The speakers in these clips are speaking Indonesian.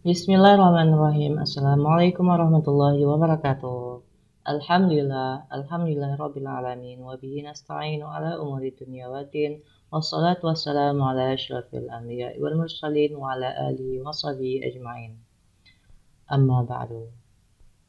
Bismillahirrahmanirrahim. Assalamualaikum warahmatullahi wabarakatuh. Alhamdulillah rabbil alamin wa bihi nasta'inu ala umuri dunya waddin. Wassalatu wassalamu ala asyrafil anbiya'i wal mursalin wa ala alihi wa sahbihi ajmain. Amma ba'du.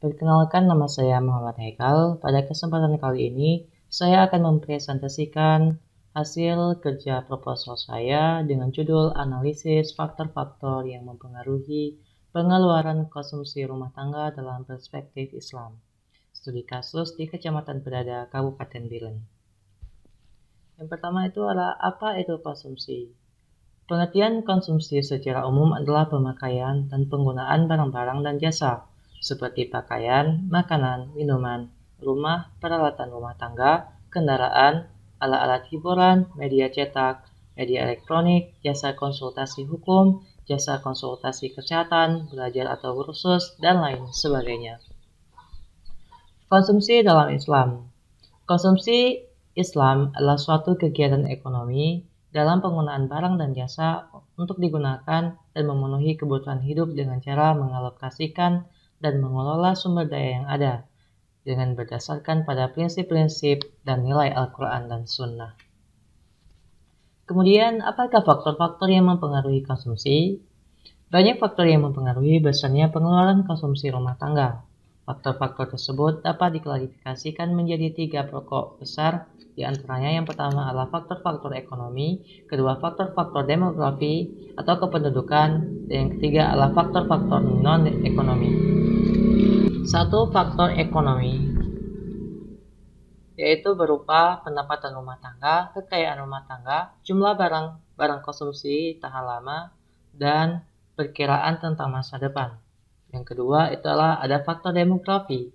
Perkenalkan, nama saya Muhammad Haikal. Pada kesempatan kali ini, saya akan mempresentasikan hasil kerja proposal saya dengan judul analisis faktor-faktor yang mempengaruhi pengeluaran konsumsi rumah tangga dalam perspektif Islam. Studi kasus di Kecamatan Bedada, Kabupaten Biren. Yang pertama itu adalah apa itu konsumsi. Pengertian konsumsi secara umum adalah pemakaian dan penggunaan barang-barang dan jasa, seperti pakaian, makanan, minuman, rumah, peralatan rumah tangga, kendaraan, alat-alat hiburan, media cetak, media elektronik, jasa konsultasi hukum, jasa konsultasi kesehatan, belajar atau kursus, dan lain sebagainya. Konsumsi dalam Islam. Konsumsi Islam adalah suatu kegiatan ekonomi dalam penggunaan barang dan jasa untuk digunakan dan memenuhi kebutuhan hidup dengan cara mengalokasikan dan mengelola sumber daya yang ada dengan berdasarkan pada prinsip-prinsip dan nilai Al-Quran dan Sunnah. Kemudian, apakah faktor-faktor yang mempengaruhi konsumsi? Banyak faktor yang mempengaruhi besarnya pengeluaran konsumsi rumah tangga. Faktor-faktor tersebut dapat diklasifikasikan menjadi 3 pokok besar, di antaranya yang pertama adalah faktor-faktor ekonomi, kedua faktor-faktor demografi atau kependudukan, dan yang ketiga adalah faktor-faktor non-ekonomi. 1. Faktor ekonomi, yaitu berupa pendapatan rumah tangga, kekayaan rumah tangga, jumlah barang konsumsi tahan lama, dan perkiraan tentang masa depan. Yang kedua itu adalah ada faktor demografi,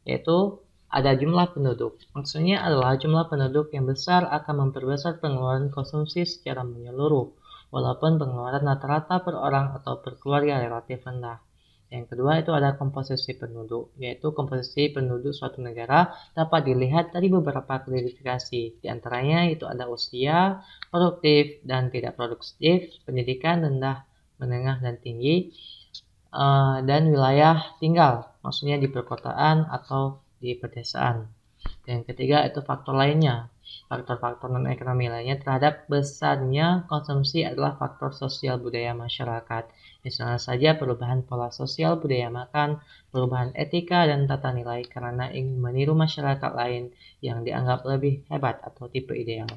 yaitu ada jumlah penduduk. Maksudnya adalah jumlah penduduk yang besar akan memperbesar pengeluaran konsumsi secara menyeluruh, walaupun pengeluaran rata-rata per orang atau per keluarga relatif rendah. Yang kedua itu ada komposisi penduduk, yaitu komposisi penduduk suatu negara dapat dilihat dari beberapa klasifikasi. Di antaranya itu ada usia, produktif dan tidak produktif, pendidikan rendah, menengah dan tinggi, dan wilayah tinggal, maksudnya di perkotaan atau di pedesaan. Yang ketiga itu faktor lainnya. Faktor-faktor non-ekonomi lainnya terhadap besarnya konsumsi adalah faktor sosial budaya masyarakat. Misalnya saja perubahan pola sosial budaya makan, perubahan etika dan tata nilai karena ingin meniru masyarakat lain yang dianggap lebih hebat atau tipe ideal.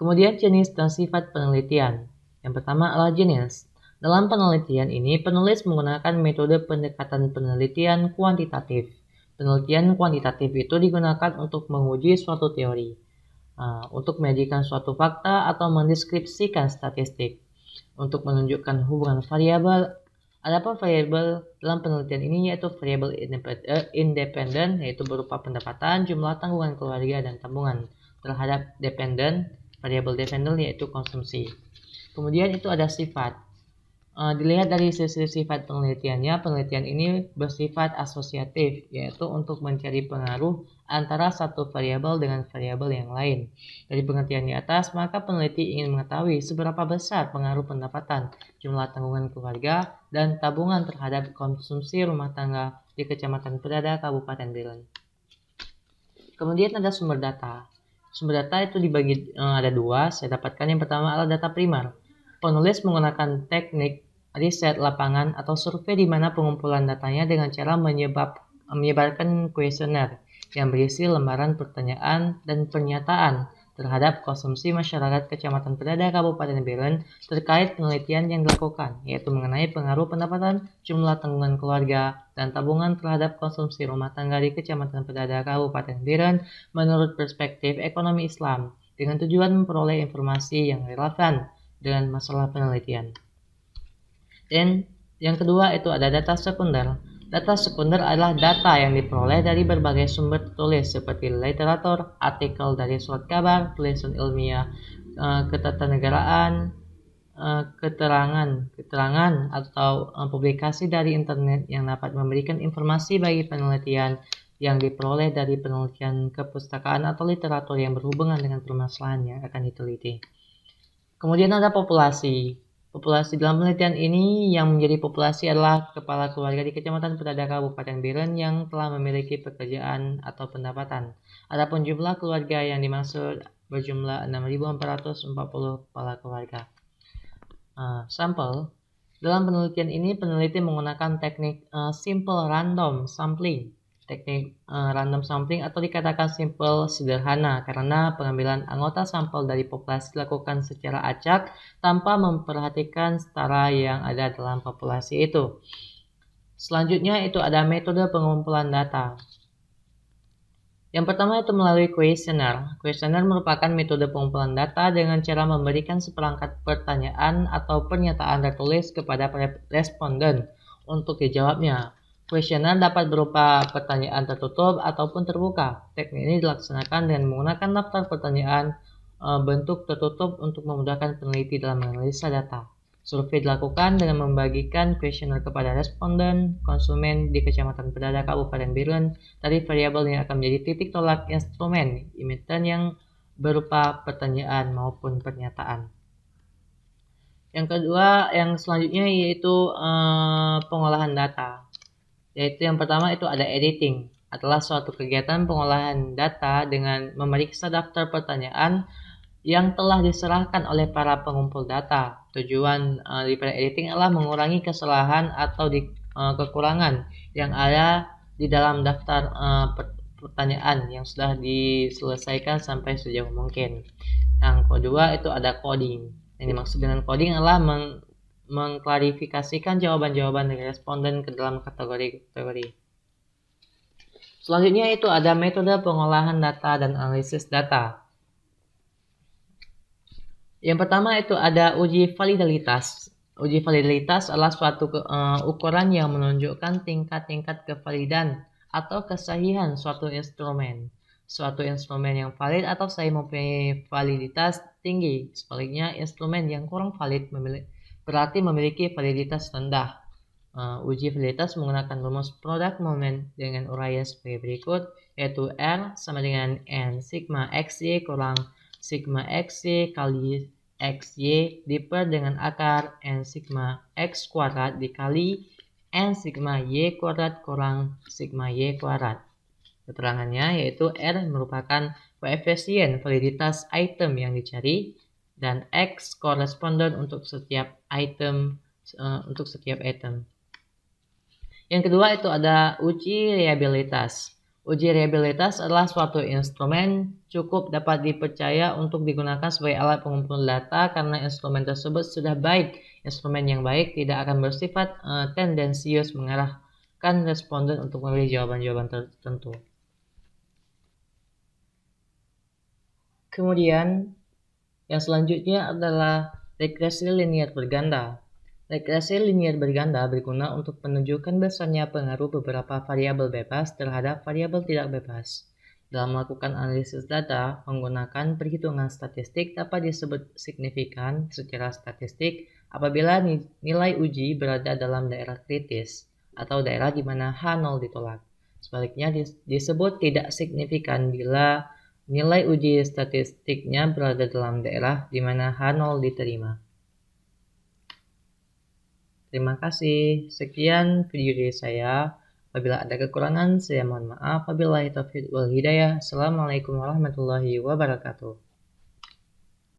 Kemudian jenis dan sifat penelitian. Yang pertama adalah jenis. Dalam penelitian ini, penulis menggunakan metode pendekatan penelitian kuantitatif. Penelitian kuantitatif itu digunakan untuk menguji suatu teori, untuk menjadikan suatu fakta atau mendeskripsikan statistik, untuk menunjukkan hubungan variabel. Adapun variabel dalam penelitian ini yaitu variabel independen, yaitu berupa pendapatan, jumlah tanggungan keluarga, dan tabungan. Terhadap variabel dependen yaitu konsumsi. Kemudian itu ada sifat. Dilihat dari sisi sifat penelitiannya, penelitian ini bersifat asosiatif, yaitu untuk mencari pengaruh antara satu variabel dengan variabel yang lain. Dari pengertian di atas, maka peneliti ingin mengetahui seberapa besar pengaruh pendapatan, jumlah tanggungan keluarga, dan tabungan terhadap konsumsi rumah tangga di Kecamatan Bedada, Kabupaten Biren. Kemudian ada sumber data. Sumber data itu dibagi ada 2. Saya dapatkan yang pertama adalah data primer. Penulis menggunakan teknik riset lapangan atau survei di mana pengumpulan datanya dengan cara menyebarkan kuesioner yang berisi lembaran pertanyaan dan pernyataan terhadap konsumsi masyarakat Kecamatan Bedada, Kabupaten Biren terkait penelitian yang dilakukan, yaitu mengenai pengaruh pendapatan, jumlah tanggungan keluarga, dan tabungan terhadap konsumsi rumah tangga di Kecamatan Bedada, Kabupaten Biren menurut perspektif ekonomi Islam, dengan tujuan memperoleh informasi yang relevan dengan masalah penelitian. Dan yang kedua itu ada data sekunder. Data sekunder adalah data yang diperoleh dari berbagai sumber tertulis seperti literatur, artikel dari surat kabar, tulisan ilmiah, ketatanegaraan, keterangan atau publikasi dari internet yang dapat memberikan informasi bagi penelitian yang diperoleh dari penelitian kepustakaan atau literatur yang berhubungan dengan permasalahan yang akan diteliti. Kemudian ada populasi. Populasi dalam penelitian ini yang menjadi populasi adalah kepala keluarga di Kecamatan Pedada Kabupaten Biren yang telah memiliki pekerjaan atau pendapatan. Adapun jumlah keluarga yang dimaksud berjumlah 6.440 kepala keluarga. Sampel. Dalam penelitian ini peneliti menggunakan teknik simple random sampling. Teknik random sampling atau dikatakan simple sederhana karena pengambilan anggota sampel dari populasi dilakukan secara acak tanpa memperhatikan setara yang ada dalam populasi itu. Selanjutnya itu ada metode pengumpulan data. Yang pertama itu melalui kuesioner. Kuesioner merupakan metode pengumpulan data dengan cara memberikan seperangkat pertanyaan atau pernyataan tertulis kepada responden untuk dijawabnya. Kuesioner dapat berupa pertanyaan tertutup ataupun terbuka. Teknik ini dilaksanakan dengan menggunakan daftar pertanyaan bentuk tertutup untuk memudahkan peneliti dalam menganalisa data. Survei dilakukan dengan membagikan kuesioner kepada responden konsumen di Kecamatan Pedada Kabupaten Biren dari variabel yang akan menjadi titik tolak instrumen emiten yang berupa pertanyaan maupun pernyataan. Yang kedua, yang selanjutnya yaitu pengolahan data. Yaitu yang pertama itu ada editing, adalah suatu kegiatan pengolahan data dengan memeriksa daftar pertanyaan yang telah diserahkan oleh para pengumpul data. Tujuan daripada editing adalah mengurangi kesalahan atau kekurangan yang ada di dalam daftar pertanyaan yang sudah diselesaikan sampai sejauh mungkin. Yang kedua itu ada coding. Yang dimaksud dengan coding adalah mengklarifikasikan jawaban-jawaban dari responden ke dalam kategori-kategori. Selanjutnya itu ada metode pengolahan data dan analisis data. Yang pertama itu ada uji validitas. Uji validitas adalah suatu ukuran yang menunjukkan tingkat-tingkat kevalidan atau kesahihan suatu instrumen. Suatu instrumen yang valid atau sahih mempunyai validitas tinggi. Sebaliknya, instrumen yang kurang valid berarti memiliki validitas rendah. Uji validitas menggunakan rumus product moment dengan uraian sebagai berikut, yaitu R sama dengan N sigma XY kurang sigma XY kali XY diper dengan akar N sigma X kuadrat dikali N sigma Y kuadrat kurang sigma Y kuadrat. Keterangannya yaitu R merupakan koefisien validitas item yang dicari dan X koresponden untuk setiap item. Yang kedua itu ada uji reliabilitas. Uji reliabilitas adalah suatu instrumen cukup dapat dipercaya untuk digunakan sebagai alat pengumpul data karena instrumen tersebut sudah baik. Instrumen yang baik tidak akan bersifat tendensius mengarahkan responden untuk memilih jawaban-jawaban tertentu. Kemudian yang selanjutnya adalah regresi linier berganda. Regresi linier berganda berguna untuk menunjukkan besarnya pengaruh beberapa variabel bebas terhadap variabel tidak bebas. Dalam melakukan analisis data, menggunakan perhitungan statistik dapat disebut signifikan secara statistik apabila nilai uji berada dalam daerah kritis atau daerah di mana H0 ditolak. Sebaliknya disebut tidak signifikan bila nilai uji statistiknya berada dalam daerah di mana H0 diterima. Terima kasih. Sekian video dari saya. Apabila ada kekurangan, saya mohon maaf. Wabillahi taufiq wal hidayah. Assalamualaikum warahmatullahi wabarakatuh.